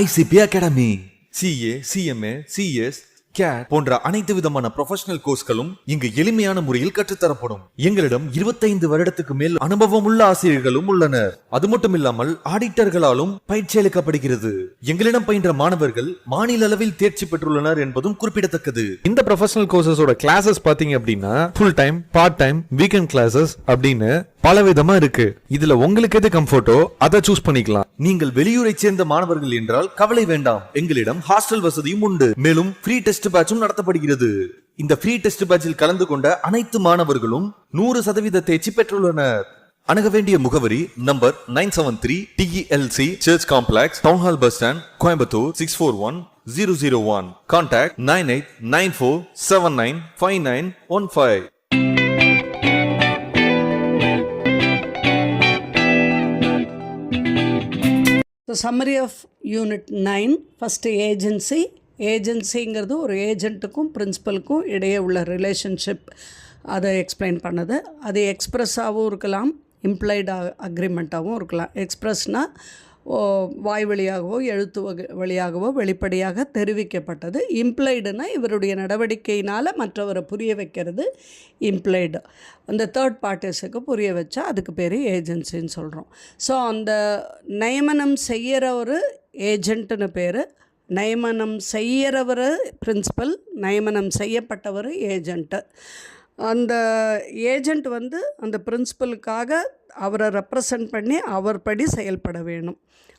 ICP Academy. CA, CMA, CS, CAT போன்ற அனைத்து விதமான ப்ரொஃபஷனல் கோர்ஸ்களும் இங்கு எளிமையான முறையில் கற்றுத்தரப்படும். எங்களிடம் 25 வருடத்துக்கு மேல் அனுபவம் உள்ள ஆசிரியர்களும் உள்ளனர். அது மட்டும் இல்லாமல் ஆடிட்டர்களாலும் பயிற்சி அளிக்கப்படுகிறது. எங்களிடம் பயின்ற மாணவர்கள் மாநில அளவில் தேர்ச்சி பெற்றுள்ளனர் என்பதும் குறிப்பிடத்தக்கது. இந்த ப்ரொஃபஷனல் கோர்சஸோட கிளாஸஸ் பாத்தீங்க அப்படின்னா full time, part time, weekend classes அப்படின்னு பல விதமா இருக்கு. இதுல உங்களுக்கு எது கம்ஃபர்ட்டோ அதை சூஸ் பண்ணிக்கலாம். நீங்கள் வெளியூரை சேர்ந்த மாணவர்கள் என்றால் கவலை வேண்டாம். எங்களிடம் ஹாஸ்டல் வசதியும் உண்டு. மேலும் ஃப்ரீ டெஸ்ட் பேட்சும் நடத்தப்படுகிறது. இந்த ஃப்ரீ டெஸ்ட் பேட்சில் கலந்து கொண்ட அனைத்து மாணவர்களும் 100% தேர்ச்சி பெற்றுள்ளனர். அணுக வேண்டிய முகவரி number 973 TELC church complex, town hall bus stand, Coimbatore 641001. Contact 9894795915. So summary of Unit 9, first agency. ஏஜென்சிங்கிறது ஒரு ஏஜென்ட்டுக்கும் பிரின்சிபலுக்கும் இடையே உள்ள ரிலேஷன்ஷிப், அதை எக்ஸ்பிளைன் பண்ணது. அது எக்ஸ்ப்ரெஸ்ஸாகவும் இருக்கலாம், இம்ப்ளைடு அக்ரிமெண்ட்டாகவும் இருக்கலாம். எக்ஸ்ப்ரெஸ்னால் வாய் வழியாகவோ எழுத்து வழியாகவோ வெளிப்படையாக தெரிவிக்கப்பட்டது. இம்ப்ளைடுனா இவருடைய நடவடிக்கையினால் மற்றவரை புரிய வைக்கிறது இம்ப்ளைடு. அந்த தேர்ட் பார்ட்டிஸுக்கு புரிய வச்சா அதுக்கு பேர் ஏஜென்சின்னு சொல்கிறோம். ஸோ அந்த நியமனம் செய்கிற ஒரு ஏஜென்ட்டுன்னு பேர், நியமனம் செய்கிறவர் பிரின்சிபல், நியமனம் செய்யப்பட்டவர் ஏஜென்ட்டு. அந்த ஏஜெண்ட் அந்த பிரின்சிபலுக்காக அவரை ரெப்ரசன்ட் பண்ணி அவர் படி செயல்பட வேணும்.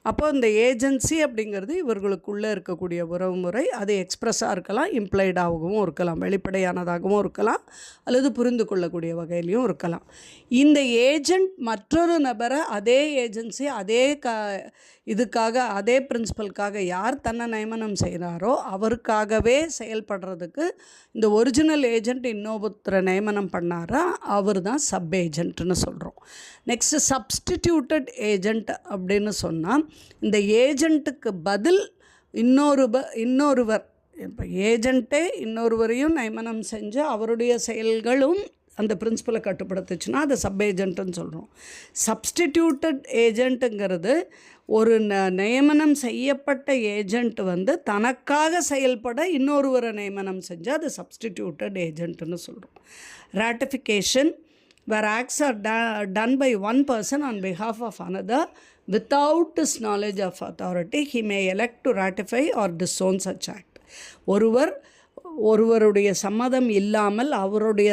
அப்போ இந்த ஏஜென்சி அப்படிங்கிறது இவர்களுக்குள்ளே இருக்கக்கூடிய உறவு முறை. அது எக்ஸ்ப்ரெஸ்ஸாக இருக்கலாம், இம்ப்ளைடாகவும் இருக்கலாம், வெளிப்படையானதாகவும் இருக்கலாம், அல்லது புரிந்து கொள்ளக்கூடிய வகையிலையும் இருக்கலாம். இந்த ஏஜெண்ட் மற்றொரு நபரை அதே ஏஜென்சி இதுக்காக அதே பிரின்சிபலுக்காக யார் தன்னை நியமனம் செய்கிறாரோ அவருக்காகவே செயல்படுறதுக்கு இந்த ஒரிஜினல் ஏஜெண்ட் இன்னொருத்தரை நியமனம் பண்ணாரா அவர் தான் சப் ஏஜென்ட்னு சொல்கிறோம். நெக்ஸ்ட்டு சப்ஸ்டிடியூட்டட் ஏஜெண்ட் அப்படின்னு சொன்னால் இந்த ஏஜெண்ட்டுக்கு பதில் இன்னொருவர், இப்போ ஏஜெண்ட்டே இன்னொருவரையும் நியமனம் செஞ்சு அவருடைய செயல்களும் அந்த பிரின்சிபலை கட்டுப்படுத்துச்சுன்னா அது சப் ஏஜென்ட்டுன்னு சொல்கிறோம். சப்ஸ்டிடியூட்டட் ஏஜெண்ட்டுங்கிறது ஒரு நியமனம் செய்யப்பட்ட ஏஜெண்ட் தனக்காக செயல்பட இன்னொருவரை நியமனம் செஞ்சால் அது சப்ஸ்டிடியூட்டட் ஏஜென்ட்டுன்னு சொல்கிறோம். Ratification, where acts are done by one person on behalf of another without his knowledge of authority, he may elect to ratify or disown such act. ஒருவருடைய சம்மதம் இல்லாமல், அவருடைய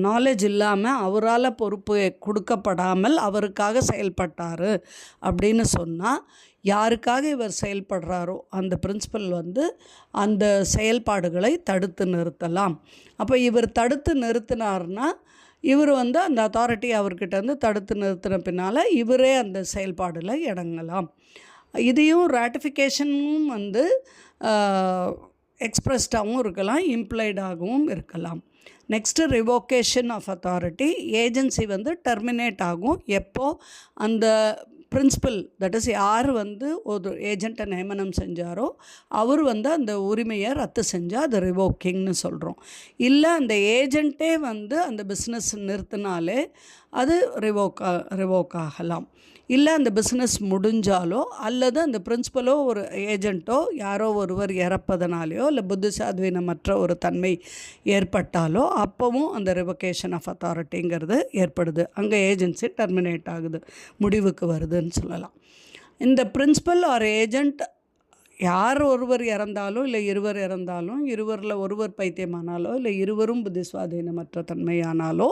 நாலேஜ் இல்லாமல், அவரால் பொறுப்பு கொடுக்கப்படாமல் அவருக்காக செயல்பட்டார் அப்படின்னு சொன்னால் யாருக்காக இவர் செயல்படுறாரோ அந்த பிரின்சிபல் அந்த செயல்பாடுகளை தடுத்து நிறுத்தலாம். அப்போ இவர் தடுத்து நிறுத்தினார்னா இவர் அந்த அத்தாரிட்டி அவர்கிட்ட தடுத்து நிறுத்தின பின்னால் இவரே அந்த செயல்பாடில் இறங்கலாம். இதையும் ராட்டிஃபிகேஷனும் எக்ஸ்ப்ரெஸ்டாகவும் இருக்கலாம், இம்ப்ளைடாகவும் இருக்கலாம். Next revocation of authority. Agency terminate ஆகும் எப்போ அந்த பிரின்சிபல், தட் இஸ் யார் ஒரு ஏஜெண்ட்டை நியமனம் செஞ்சாரோ அவர் அந்த உரிமையை ரத்து செஞ்சால் அது ரிவோக்கிங்னு சொல்கிறோம். இல்லை அந்த ஏஜெண்ட்டே அந்த பிஸ்னஸ் நிறுத்தினாலே அது ரிவோக் ஆகலாம். இல்லை அந்த பிஸ்னஸ் முடிஞ்சாலோ அல்லது அந்த பிரின்சிபலோ ஒரு ஏஜெண்ட்டோ யாரோ ஒருவர் இறப்பதனாலேயோ இல்லை புத்திசாத்வீனமற்ற ஒரு தன்மை ஏற்பட்டாலோ அப்போவும் அந்த ரிவோகேஷன் ஆஃப் அத்தாரிட்டிங்கிறது ஏற்படுது. அங்கே ஏஜென்சி டெர்மினேட் ஆகுது, முடிவுக்கு வருதுன்னு சொல்லலாம். இந்த பிரின்சிபல் ஆர் ஏஜெண்ட் யார் ஒருவர் இறந்தாலும் இல்லை இருவர் இறந்தாலும், இருவரில் ஒருவர் பைத்தியமானாலோ இல்லை இருவரும் புத்திசுவாதீனமற்ற தன்மையானாலோ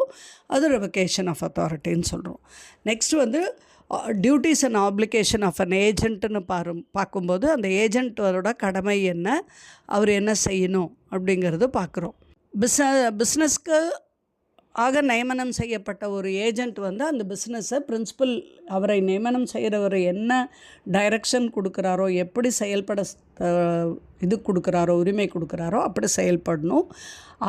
அது ரிவோகேஷன் ஆஃப் அத்தாரிட்டின்னு சொல்கிறோம். Next duties and application of an ஏஜென்ட்னு பார்க்கும்போது அந்த ஏஜென்ட்டோட கடமை என்ன, அவர் என்ன செய்யணும் அப்படிங்கிறது பார்க்குறோம். பிஸ்னஸ்க்கு ஆக நியமனம் செய்யப்பட்ட ஒரு ஏஜெண்ட் அந்த பிஸ்னஸை பிரின்சிபல் அவரை நியமனம் செய்கிறவர் என்ன டைரக்ஷன் கொடுக்குறாரோ, எப்படி செயல்பட இது கொடுக்குறாரோ, உரிமை கொடுக்குறாரோ அப்படி செயல்படணும்.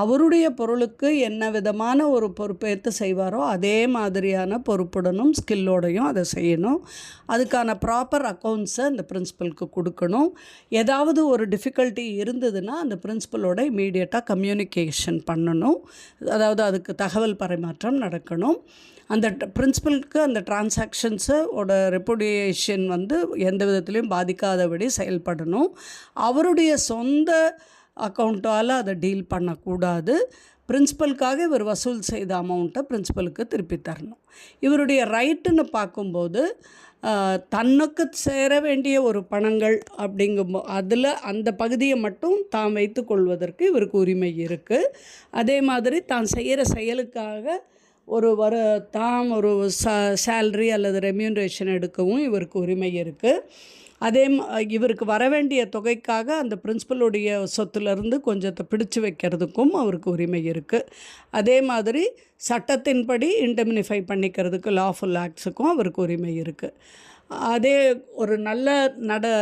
அவருடைய பொருளுக்கு என்ன விதமான ஒரு பொறுப்பேற்று செய்வாரோ அதே மாதிரியான பொறுப்புடனும் ஸ்கில்லோடையும் அதை செய்யணும். அதுக்கான ப்ராப்பர் அக்கௌண்ட்ஸை அந்த பிரின்சிபலுக்கு கொடுக்கணும். ஏதாவது ஒரு டிஃபிகல்ட்டி இருந்ததுன்னா அந்த பிரின்சிபலோட இமீடியட்டாக கம்யூனிகேஷன் பண்ணணும். அதாவது அதுக்கு தகவல் பரிமாற்றம் நடக்கணும். அந்த பிரின்சிபலுக்கு அந்த டிரான்சாக்ஷன்ஸோட ரெப்புடியேஷன் எந்த விதத்துலையும் பாதிக்காதபடி செயல்படணும். அவருடைய சொந்த அக்கௌண்ட்டால் அதை டீல் பண்ணக்கூடாது. பிரின்சிபலுக்காக இவர் வசூல் செய்த அமௌண்ட்டை பிரின்சிபலுக்கு திருப்பி தரணும். இவருடைய ரைட்டுன்னு பார்க்கும்போது தன்னுக்கு சேர வேண்டிய ஒரு பணங்கள் அதில் அந்த பகுதியை மட்டும் தான் வைத்து கொள்வதற்கு இவருக்கு உரிமை இருக்குது. அதே மாதிரி தான் செய்கிற செயலுக்காக தாம் ஒரு சேல்ரி அல்லது ரெம்யூனரேஷன் எடுக்கவும் இவருக்கு உரிமை இருக்குது. இவருக்கு வர வேண்டிய தொகைக்காக அந்த பிரின்சிபலுடைய சொத்துலேருந்து கொஞ்சத்தை பிடிச்சு வைக்கிறதுக்கும் அவருக்கு உரிமை இருக்குது. அதே மாதிரி சட்டத்தின்படி இன்டெமினிஃபை பண்ணிக்கிறதுக்கு லாஃபுல் ஆக்ட்ஸுக்கும் அவருக்கு உரிமை இருக்குது. அதே ஒரு நல்ல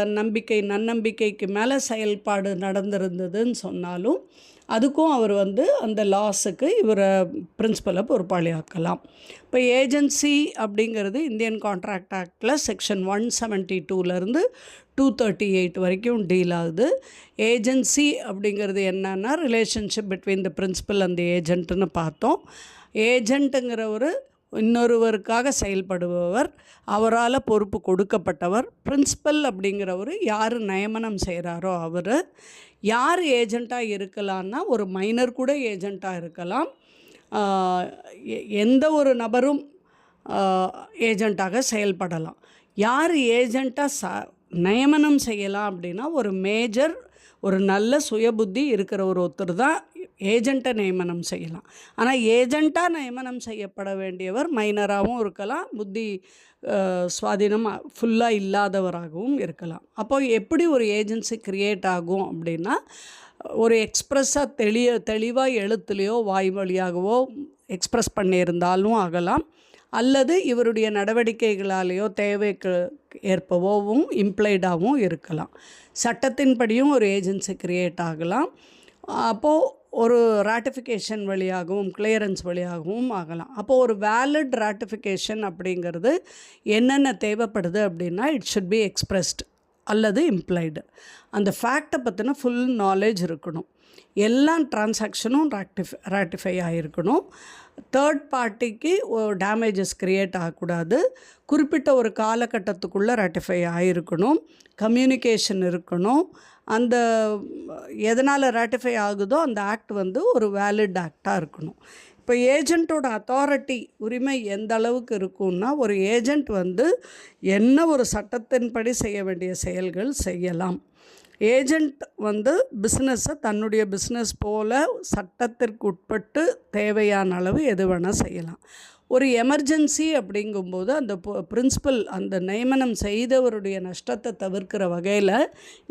நன்னம்பிக்கைக்கு மேலே செயல்பாடு நடந்திருந்ததுன்னு சொன்னாலும் அதுக்கும் அவர் அந்த லாஸுக்கு இவரை பிரின்சிபலை பொறுப்பாளியாக்கலாம். இப்போ ஏஜென்சி அப்படிங்கிறது இந்தியன் கான்ட்ராக்ட் ஆக்டில் செக்ஷன் 172லேருந்து 238 வரைக்கும் டீல் ஆகுது. ஏஜென்சி அப்படிங்கிறது என்னன்னா relationship between the principal and the ஏஜென்ட்டுன்னு பார்த்தோம். ஏஜென்ட்டுங்கிறவர் இன்னொருவருக்காக செயல்படுபவர், அவரால் பொறுப்பு கொடுக்கப்பட்டவர். பிரின்சிபல் அப்படிங்கிறவர் யார் நியமனம் செய்கிறாரோ அவர். யார் ஏஜெண்ட்டாக இருக்கலான்னா ஒரு மைனர் கூட ஏஜெண்ட்டாக இருக்கலாம். எந்த ஒரு நபரும் ஏஜெண்ட்டாக செயல்படலாம். யார் ஏஜெண்ட்டாக நியமனம் செய்யலாம் அப்படின்னா ஒரு மேஜர், ஒரு நல்ல சுயபுத்தி இருக்கிற ஒருத்தர் தான் ஏஜெண்ட்டை நியமனம் செய்யலாம். ஆனால் ஏஜெண்ட்டாக நியமனம் செய்யப்பட வேண்டியவர் மைனராகவும் இருக்கலாம், புத்தி சுவாதீனம் ஃபுல்லாக இல்லாதவராகவும் இருக்கலாம். அப்போ எப்படி ஒரு ஏஜென்சி க்ரியேட் ஆகும் அப்படின்னா ஒரு எக்ஸ்ப்ரெஸ்ஸாக தெளிவாக எழுத்துலேயோ வாய் வழியாகவோ எக்ஸ்ப்ரெஸ் பண்ணியிருந்தாலும் ஆகலாம், அல்லது இவருடைய நடவடிக்கைகளாலேயோ தேவைக்கு ஏற்பவோவும் இம்ப்ளைடாகவும் இருக்கலாம். சட்டத்தின்படியும் ஒரு ஏஜென்சி க்ரியேட் ஆகலாம். அப்போது ஒரு ராட்டிஃபிகேஷன் வழியாகவும் கிளியரன்ஸ் வழியாகவும் ஆகலாம். அப்போது ஒரு வேலிட் ராட்டிஃபிகேஷன் அப்படிங்கிறது என்னென்ன தேவைப்படுது அப்படின்னா இட் ஷுட் பி எக்ஸ்ப்ரெஸ்ட் அல்லது இம்ப்ளைடு. அந்த ஃபேக்டை பற்றின ஃபுல் நாலேஜ் இருக்கணும். எல்லா டிரான்சாக்ஷனும் ராட்டிஃபை ஆகிருக்கணும். தேர்ட் பார்ட்டிக்கு டேமேஜஸ் க்ரியேட் ஆகக்கூடாது. குறிப்பிட்ட ஒரு காலகட்டத்துக்குள்ளே ராட்டிஃபை ஆகிருக்கணும். கம்யூனிகேஷன் இருக்கணும். அந்த எதனால் ராட்டிஃபை ஆகுதோ அந்த ஆக்ட் ஒரு வேலிட் ஆக்டாக இருக்கணும். இப்போ ஏஜெண்ட்டோட அத்தாரிட்டி உரிமை எந்த அளவுக்கு இருக்குன்னா ஒரு ஏஜெண்ட் என்ன ஒரு சட்டத்தின்படி செய்ய வேண்டிய செயல்கள் செய்யலாம். ஏஜெண்ட் பிஸ்னஸை தன்னுடைய பிஸ்னஸ் போல் சட்டத்திற்கு உட்பட்டு தேவையான அளவு எது வேணால் செய்யலாம். ஒரு எமர்ஜென்சி அப்படிங்கும்போது அந்த பிரின்சிபல் அந்த நியமனம் செய்தவருடைய நஷ்டத்தை தவிர்க்கிற வகையில்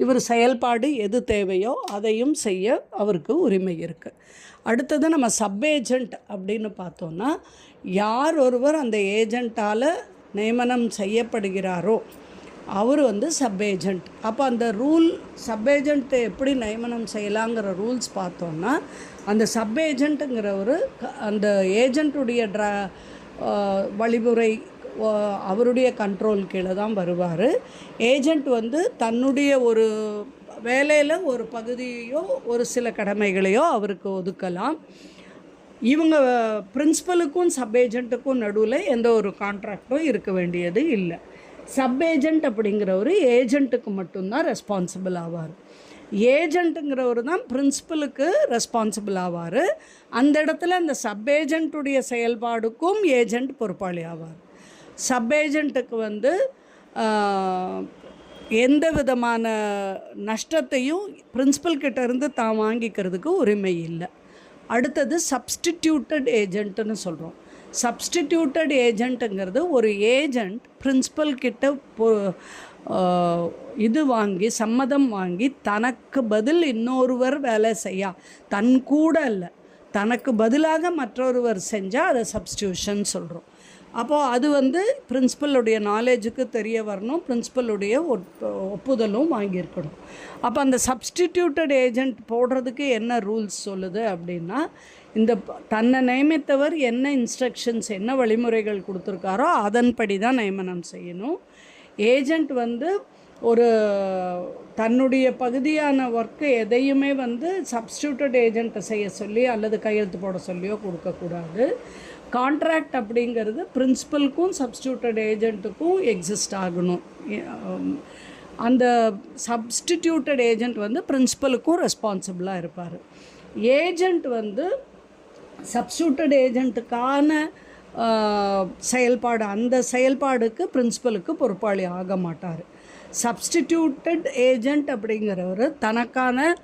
இவர் செயல்பாடு எது தேவையோ அதையும் செய்ய அவருக்கு உரிமை இருக்குது. அடுத்தது நம்ம சப் ஏஜெண்ட் அப்படின்னு பார்த்தோன்னா யார் ஒருவர் அந்த ஏஜெண்ட்டால் நியமனம் செய்யப்படுகிறாரோ அவர் சப் ஏஜெண்ட். அப்போ அந்த சப் ஏஜெண்ட்டை எப்படி நியமனம் செய்யலாங்கிற ரூல்ஸ் பார்த்தோன்னா அந்த சப் ஏஜெண்ட்டுங்கிறவர் அந்த ஏஜெண்ட்டுடைய வழிமுறை அவருடைய கண்ட்ரோல் கீழே தான் வருவார். ஏஜெண்ட் தன்னுடைய ஒரு வேலையில் ஒரு பகுதியோ ஒரு சில கடமைகளையோ அவருக்கு ஒதுக்கலாம். இவங்க பிரின்சிபலுக்கும் சப் ஏஜெண்ட்டுக்கும் நடுவில் எந்த ஒரு கான்ட்ராக்டும் இருக்க வேண்டியது இல்லை. சப் ஏஜெண்ட் அப்படிங்கிறவர் ஏஜெண்ட்டுக்கு மட்டும்தான் ரெஸ்பான்சிபிள் ஆவார். ஏஜெண்ட்டுங்கிறவர் தான் பிரின்சிபலுக்கு ரெஸ்பான்சிபிள் ஆவார். அந்த இடத்துல அந்த சப் ஏஜெண்ட்டுடைய செயல்பாடுக்கும் ஏஜெண்ட் பொறுப்பாளி ஆவார். சப் ஏஜெண்ட்டுக்கு எந்த விதமான நஷ்டத்தையும் பிரின்சிபல் கிட்டேருந்து தான் வாங்கிக்கிறதுக்கு உரிமை இல்லை. அடுத்தது சப்ஸ்டிடியூட்டட் ஏஜெண்ட்டுன்னு சொல்கிறோம். சப்ஸ்டிடியூட்டட் ஏஜெண்ட்டுங்கிறது ஒரு ஏஜெண்ட் பிரின்சிபல் கிட்ட சம்மதம் வாங்கி தனக்கு பதில் இன்னொருவர் வேலை தன் கூட இல்லை, தனக்கு பதிலாக மற்றொருவர் செஞ்சால் அதை சப்ஸ்டியூஷன் சொல்கிறோம். அப்போது அது வந்து பிரின்சிபலுடைய நாலேஜுக்கு தெரிய வரணும், பிரின்சிபலுடைய ஒப்புதலும் வாங்கியிருக்கணும். அப்போ அந்த சப்ஸ்டிடியூட்டட் ஏஜெண்ட் போடுறதுக்கு என்ன ரூல்ஸ் சொல்லுது அப்படின்னா, இந்த தன்னை நியமித்தவர் என்ன இன்ஸ்ட்ரக்ஷன்ஸ் என்ன வழிமுறைகள் கொடுத்துருக்காரோ அதன்படி தான் நியமனம் செய்யணும். ஏஜெண்ட் வந்து ஒரு தன்னுடைய பகுதியான ஒர்க்கு எதையுமே வந்து சப்ஸ்டிடியூட்டட் ஏஜெண்ட்டை செய்ய சொல்லி அல்லது கையெழுத்து போட சொல்லியோ கொடுக்கக்கூடாது. கான்ட்ராக்ட் அப்படிங்கிறது பிரின்சிபலுக்கும் சப்ஸ்டிடியூட்டட் ஏஜெண்ட்டுக்கும் எக்ஸிஸ்ட் ஆகணும். அந்த சப்ஸ்டிடியூட்டட் ஏஜெண்ட் வந்து பிரின்சிபலுக்கும் ரெஸ்பான்சிபிளாக இருப்பார். ஏஜெண்ட் வந்து சப்ஸ்டிடியூட்டட் ஏஜெண்ட்டுக்கான செயல்பாடு, அந்த செயல்பாடுக்கு பிரின்சிபலுக்கு பொறுப்பாளி ஆக மாட்டார். சப்ஸ்டிடியூட்டட் ஏஜெண்ட் அப்படிங்கிறவர் தனக்கான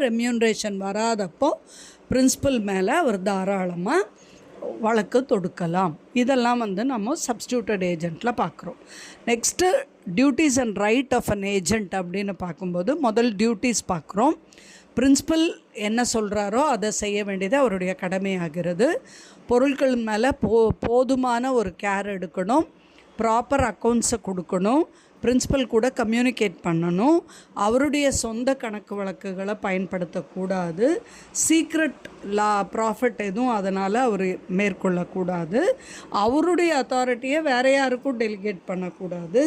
ரெம்யூனரேஷன் வராதப்போ பிரின்சிபல் மேலே அவர் தாராளமாக வழக்கு தொடுக்கலாம். இதெல்லாம் வந்து நம்ம சப்ஸ்டிடியூட்டட் ஏஜெண்ட்டில் பார்க்குறோம். Next duties and right of an agent அப்படின்னு பார்க்கும்போது முதல் டியூட்டிஸ் பார்க்குறோம். பிரின்சிபல் என்ன சொல்கிறாரோ அதை செய்ய வேண்டியது அவருடைய கடமையாகிறது. பொருட்கள் மேலே போதுமான ஒரு கேர் எடுக்கணும், ப்ராப்பர் அக்கௌண்ட்ஸை கொடுக்கணும், பிரின்சிபல் கூட கம்யூனிகேட் பண்ணணும், அவருடைய சொந்த கணக்கு வழக்குகளை பயன்படுத்தக்கூடாது, சீக்ரெட் ப்ராஃபிட் எதுவும் அதனால் அவர் மேற்கொள்ளக்கூடாது, அவருடைய அத்தாரிட்டியை வேறு யாருக்கும் டெலிகேட் பண்ணக்கூடாது,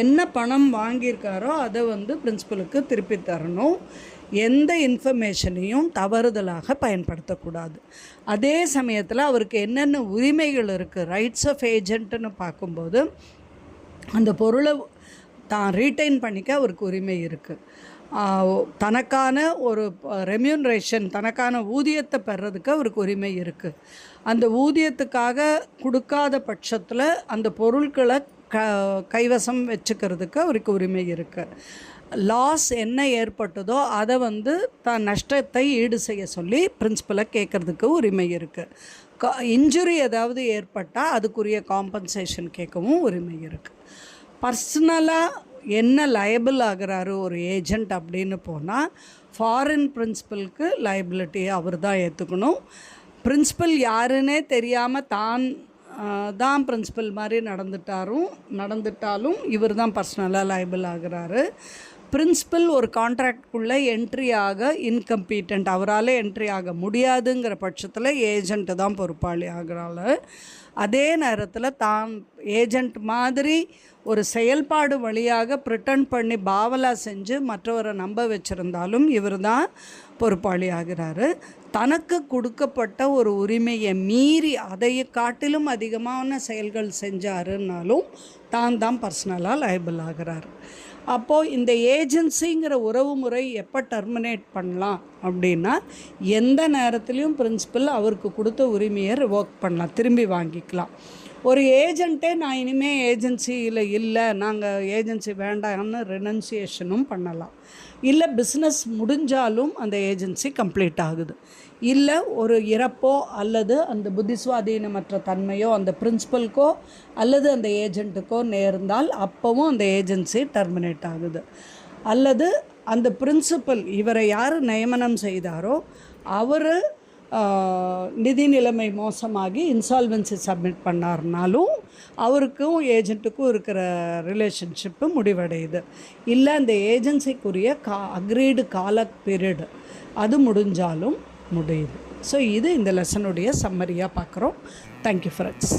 என்ன பணம் வாங்கியிருக்காரோ அதை வந்து பிரின்சிபலுக்கு திருப்பி தரணும், எந்த இன்ஃபர்மேஷனையும் தவறுதலாக பயன்படுத்தக்கூடாது. அதே சமயத்தில் அவருக்கு என்னென்ன உரிமைகள் இருக்குது, ரைட்ஸ் ஆஃப் ஏஜென்ட்னு பார்க்கும்போது அந்த பொருளை தான் ரீட்டைன் பண்ணிக்க அவருக்கு உரிமை இருக்குது. தனக்கான ஒரு ரெம்யூனரேஷன், தனக்கான ஊதியத்தை பெறதுக்கு அவருக்கு உரிமை இருக்குது. அந்த ஊதியத்துக்காக கொடுக்காத பட்சத்தில் அந்த பொருட்களை கைவசம் வச்சுக்கிறதுக்கு அவருக்கு உரிமை இருக்குது. லாஸ் என்ன ஏற்பட்டதோ அதை வந்து தான் நஷ்டத்தை ஈடு செய்ய சொல்லி பிரின்சிபலை கேட்குறதுக்கு உரிமை இருக்குது. இன்ஜுரி ஏதாவது ஏற்பட்டால் அதுக்குரிய காம்பன்சேஷன் கேட்கவும் உரிமை இருக்குது. பர்சனலாக என்ன லயபிள் ஆகிறாரு ஒரு ஏஜெண்ட் அப்படின்னு போனால், ஃபாரின் பிரின்சிபலுக்கு லைபிலிட்டியை அவர் தான் ஏற்றுக்கணும். பிரின்சிபல் யாருன்னே தெரியாமல் தான் பிரின்சிபல் மாதிரி நடந்துட்டாலும் இவர் தான் பர்சனலாக லைபிள் ஆகிறாரு. பிரின்சிபல் ஒரு கான்ட்ராக்டுக்குள்ளே என்ட்ரி ஆக இன்கம்பீட்டன்ட், அவரால் என்ட்ரி ஆக முடியாதுங்கிற பட்சத்தில் ஏஜெண்ட்டு தான் பொறுப்பாளி ஆகிறாள். அதே நேரத்தில் தான் ஏஜெண்ட் மாதிரி ஒரு செயல்பாடு வழியாக ப்ரிட்டன் பண்ணி பாவலா செஞ்சு மற்றவரை நம்ப வச்சுருந்தாலும் இவர் தான் பொறுப்பாளி ஆகிறாரு. தனக்கு கொடுக்கப்பட்ட ஒரு உரிமையை மீறி அதை காட்டிலும் அதிகமான செயல்கள் செஞ்சாருன்னாலும் தான் பர்சனலாக லைபிள் ஆகிறார். அப்போது இந்த ஏஜென்சிங்கிற உறவு முறை எப்போ டெர்மினேட் பண்ணலாம் அப்படின்னா, எந்த நேரத்துலையும் பிரின்சிபல் அவருக்கு கொடுத்த உரிமையை ரிவோக் பண்ணலாம், திரும்பி வாங்கிக்கலாம். ஒரு ஏஜெண்ட்டே நான் இனிமேல் ஏஜென்சியில் இல்லை, நாங்கள் ஏஜென்சி வேண்டாம்னு ரெனன்சியேஷனும் பண்ணலாம். இல்லை பிஸ்னஸ் முடிஞ்சாலும் அந்த ஏஜென்சி கம்ப்ளீட் ஆகுது. இல்லை ஒரு இறப்போ அல்லது அந்த புத்திஸ்வாதீனமற்ற தன்மையோ அந்த பிரின்சிபலுக்கோ அல்லது அந்த ஏஜெண்ட்டுக்கோ நேர்ந்தால் அப்போவும் அந்த ஏஜென்சி டெர்மினேட் ஆகுது. அல்லது அந்த பிரின்சிபல் இவரை யார் நியமனம் செய்தாரோ அவர் நிதி நிலைமை மோசமாகி இன்சால்வன்சி சப்மிட் பண்ணார்னாலும் அவருக்கும் ஏஜெண்ட்டுக்கும் இருக்கிற ரிலேஷன்ஷிப்பு முடிவடையுது. இல்லை அந்த ஏஜென்சிக்குரிய அக்ரீடு கால பீரியடு அது முடிஞ்சாலும் முடியுது. ஸோ இது இந்த லெசனுடைய சம்மரியாக பார்க்குறோம். Thank you friends.